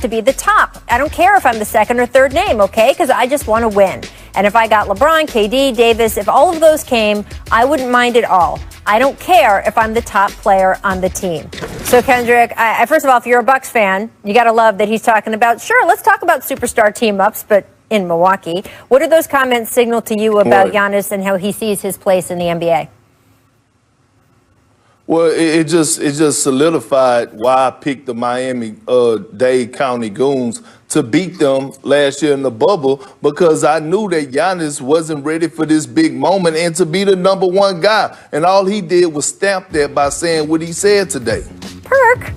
to be the top. I don't care if I'm the second or third name, okay? Because I just want to win. And if I got LeBron, KD, Davis, if all of those came, I wouldn't mind at all. I don't care if I'm the top player on the team. So, Kendrick, first of all, if you're a Bucks fan, you got to love that he's talking about, sure, let's talk about superstar team-ups, but in Milwaukee. What do those comments signal to you about Giannis and how he sees his place in the NBA? Well, it just solidified why I picked the Miami-Dade County Goons to beat them last year in the bubble, because I knew that Giannis wasn't ready for this big moment and to be the number one guy. And all he did was stamp that by saying what he said today. Perk.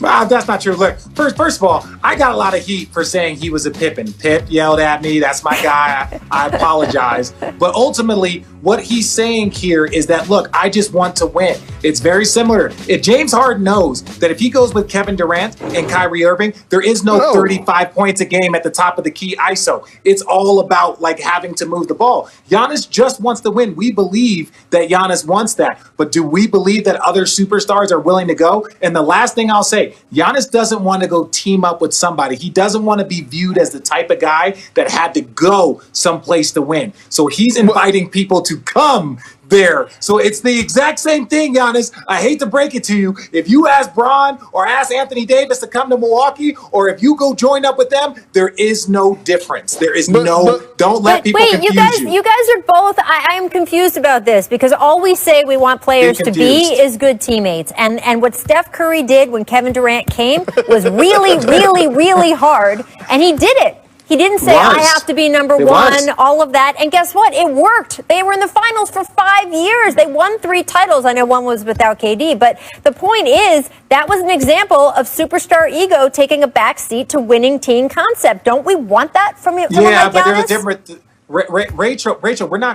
That's not true. Look, first of all, I got a lot of heat for saying he was a Pippin. Pip yelled at me. That's my guy. I apologize. But ultimately, what he's saying here is that, look, I just want to win. It's very similar. If James Harden knows that if he goes with Kevin Durant and Kyrie Irving, there is no 35 points a game at the top of the key ISO. It's all about, like, having to move the ball. Giannis just wants to win. We believe that Giannis wants that. But do we believe that other superstars are willing to go? And the last thing I'll say, Giannis doesn't want to go team up with somebody. He doesn't want to be viewed as the type of guy that had to go someplace to win. So he's inviting people to come there. So it's the exact same thing, Giannis. I hate to break it to you. If you ask Bron or ask Anthony Davis to come to Milwaukee, or if you go join up with them, there is no difference. There is don't let people confuse you. You guys are both, I am confused about this, because all we say we want players to be is good teammates. And what Steph Curry did when Kevin Durant came was really, really, really hard. And he did it. He didn't say, I have to be number one, all of that. And guess what? It worked. They were in the finals for 5 years. They won 3 titles. I know one was without KD. But the point is, that was an example of superstar ego taking a backseat to winning team concept. Don't we want that from you? Yeah, but there's a different... Rachel,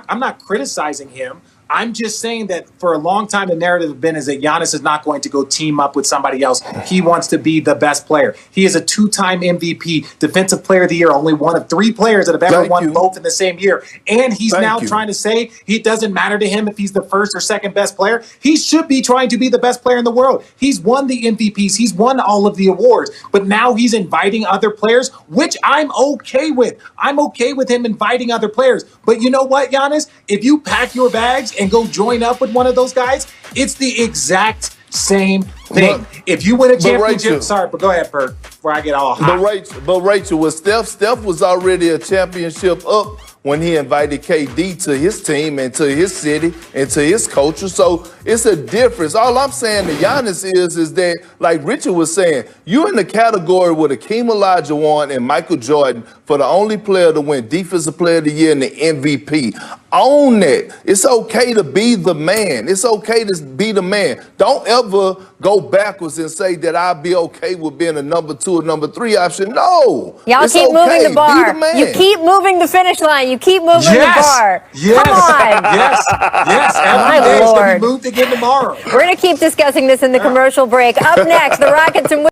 I'm not criticizing him. I'm just saying that for a long time, the narrative has been is that Giannis is not going to go team up with somebody else. He wants to be the best player. He is a 2-time MVP, Defensive Player of the Year, only one of 3 players that have ever won both in the same year. And he's now trying to say it doesn't matter to him if he's the first or second best player. He should be trying to be the best player in the world. He's won the MVPs. He's won all of the awards. But now he's inviting other players, which I'm okay with. I'm okay with him inviting other players. But you know what, Giannis? If you pack your bags and go join up with one of those guys, it's the exact same thing. If you win a championship, but go ahead, Perk, before I get all hot. But Rachel, Steph was already a championship up when he invited KD to his team and to his city and to his culture. So it's a difference. All I'm saying to Giannis is that, like Richard was saying, you're in the category with Akeem Olajuwon and Michael Jordan for the only player to win Defensive Player of the Year and the MVP. Own that. It's okay to be the man. It's okay to be the man. Don't ever go backwards and say that I'll be okay with being a number 2 or number 3 option. No. Y'all keep moving the bar. You keep moving the finish line. You keep moving the bar. Yes. Come on. Yes. Every day is going to be moved again tomorrow. We're going to keep discussing this in the commercial break. Up next, the Rockets and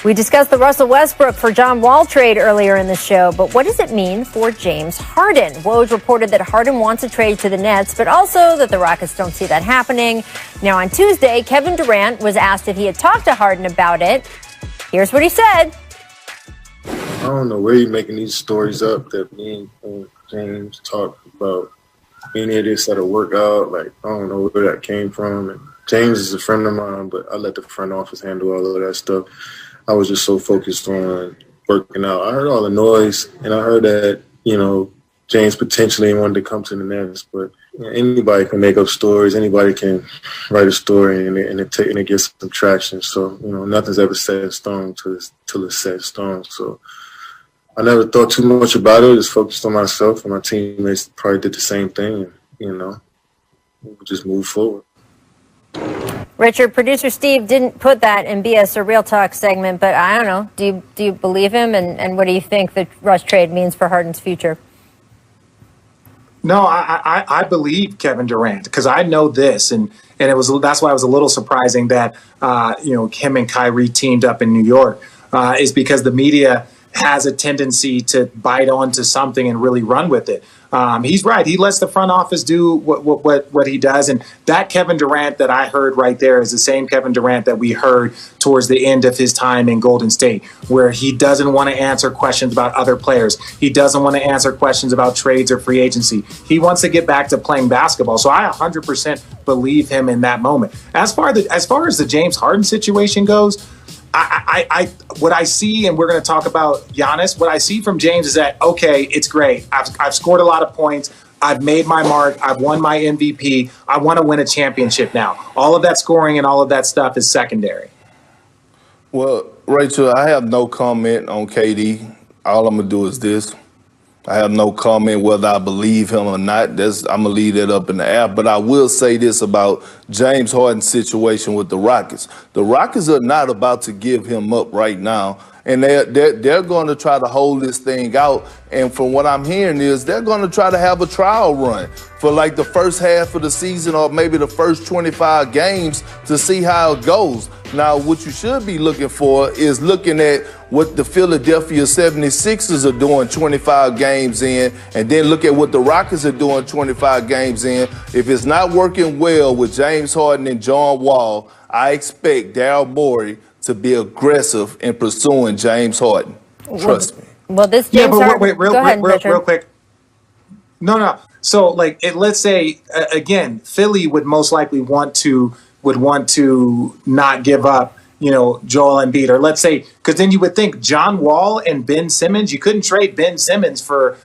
we discussed the Russell Westbrook for John Wall trade earlier in the show, but what does it mean for James Harden? Woj reported that Harden wants a trade to the Nets, but also that the Rockets don't see that happening. Now, on Tuesday, Kevin Durant was asked if he had talked to Harden about it. Here's what he said. I don't know where you're making these stories up that me and James talked about any of this at a workout. Like, I don't know where that came from. And James is a friend of mine, but I let the front office handle all of that stuff. I was just so focused on working out. I heard all the noise, and I heard that, James potentially wanted to come to the Nets, but anybody can make up stories. Anybody can write a story, and it gets some traction. So, nothing's ever set in stone till it's set in stone. So I never thought too much about it. Just focused on myself, and my teammates probably did the same thing, and, we just moved forward. Richard, producer Steve didn't put that in BS or Real Talk segment, but I don't know. Do you believe him? And what do you think the Russ trade means for Harden's future? No, I believe Kevin Durant, because I know this, and that's why it was a little surprising that him and Kyrie teamed up in New York, is because the media has a tendency to bite onto something and really run with it. He's right. He lets the front office do what he does. And that Kevin Durant that I heard right there is the same Kevin Durant that we heard towards the end of his time in Golden State, where he doesn't want to answer questions about other players. He doesn't want to answer questions about trades or free agency. He wants to get back to playing basketball. So I 100% believe him in that moment. As far as the James Harden situation goes, what I see, and we're going to talk about Giannis, what I see from James is that, okay, it's great. I've scored a lot of points. I've made my mark. I've won my MVP. I want to win a championship now. All of that scoring and all of that stuff is secondary. Well, Rachel, I have no comment on KD. All I'm going to do is this. I have no comment whether I believe him or not. I'm going to leave that up in the air. But I will say this about James Harden's situation with the Rockets. The Rockets are not about to give him up right now. And they're going to try to hold this thing out. And from what I'm hearing is they're going to try to have a trial run for like the first half of the season or maybe the first 25 games to see how it goes. Now, what you should be looking for is looking at what the Philadelphia 76ers are doing 25 games in, and then look at what the Rockets are doing 25 games in. If it's not working well with James Harden and John Wall, I expect Daryl Morey to be aggressive in pursuing James Harden. Trust me. Well, this James Harden. Wait, real quick. No. So, let's say again, Philly would most likely want to not give up, Joel Embiid, or let's say, because then you would think John Wall and Ben Simmons. You couldn't trade Ben Simmons for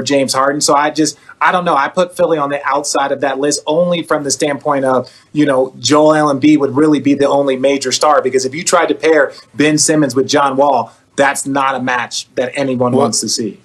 James Harden. So I don't know. I put Philly on the outside of that list only from the standpoint of, Joel Embiid would really be the only major star, because if you tried to pair Ben Simmons with John Wall, that's not a match that anyone wants to see.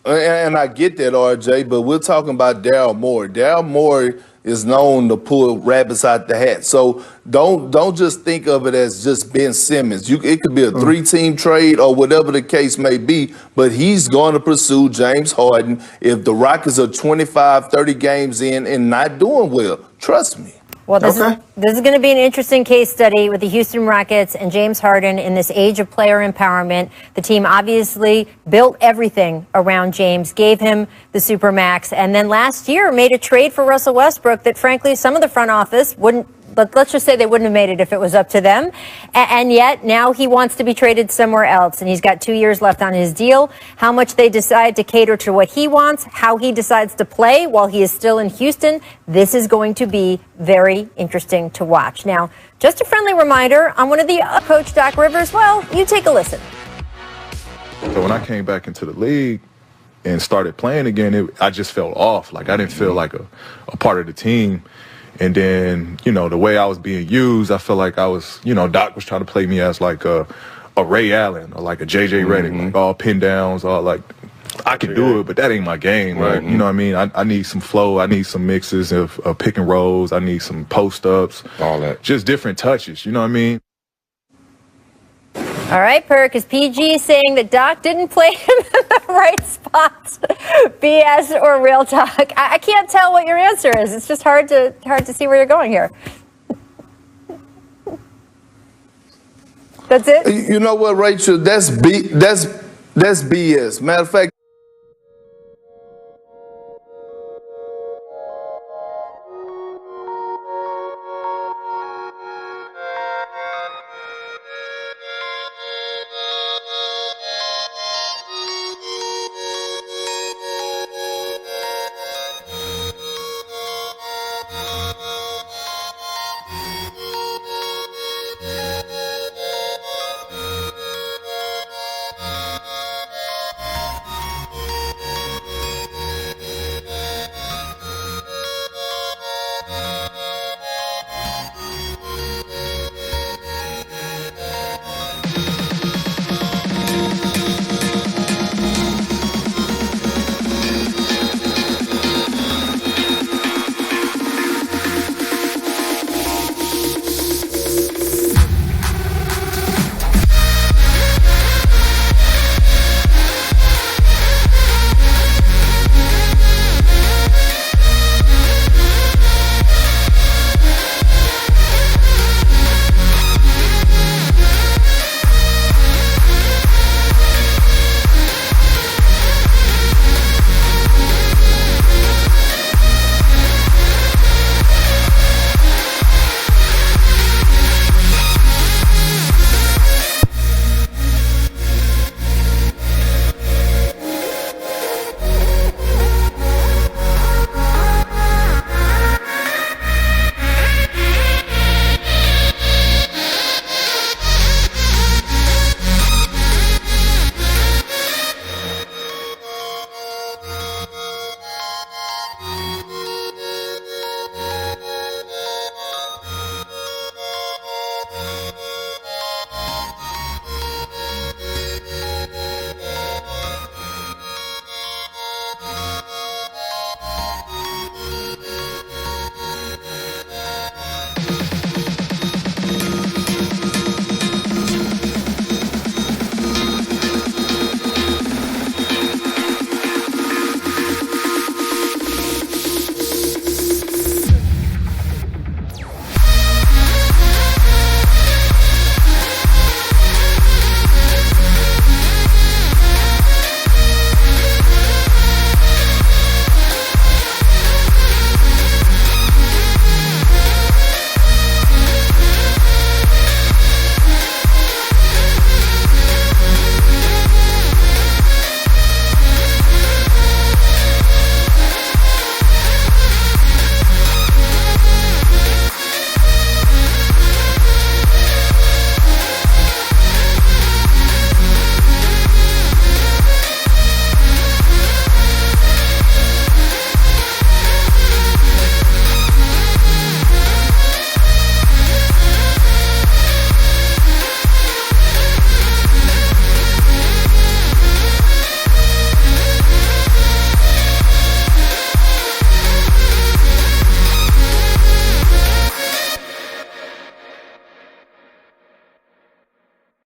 And I get that, RJ, but we're talking about Daryl Morey. Daryl Morey is known to pull rabbits out the hat. So don't just think of it as just Ben Simmons. It could be a three-team trade or whatever the case may be, but he's going to pursue James Harden if the Rockets are 25, 30 games in and not doing well. Trust me. Well, this is going to be an interesting case study with the Houston Rockets and James Harden in this age of player empowerment. The team obviously built everything around James, gave him the Supermax, and then last year made a trade for Russell Westbrook that, frankly, some of the front office wouldn't. But let's just say they wouldn't have made it if it was up to them. And yet now he wants to be traded somewhere else. And he's got 2 years left on his deal. How much they decide to cater to what he wants, how he decides to play while he is still in Houston, this is going to be very interesting to watch. Now, just a friendly reminder on one of the Coach Doc Rivers. Well, you take a listen. So when I came back into the league and started playing again, I just felt off. Like I didn't feel like a part of the team. And then, the way I was being used, I felt like I was, Doc was trying to play me as like a Ray Allen or like a JJ Redick, like all pin downs, all like, I can do it, but that ain't my game. Right. You know what I mean? I need some flow. I need some mixes of pick and rolls. I need some post ups. All that. Just different touches. You know what I mean? All right, Perk, is PG saying that Doc didn't play him in the right spots? BS or real talk? I can't tell what your answer is. It's just hard to see where you're going here. That's it? You know what, Rachel? That's BS. Matter of fact,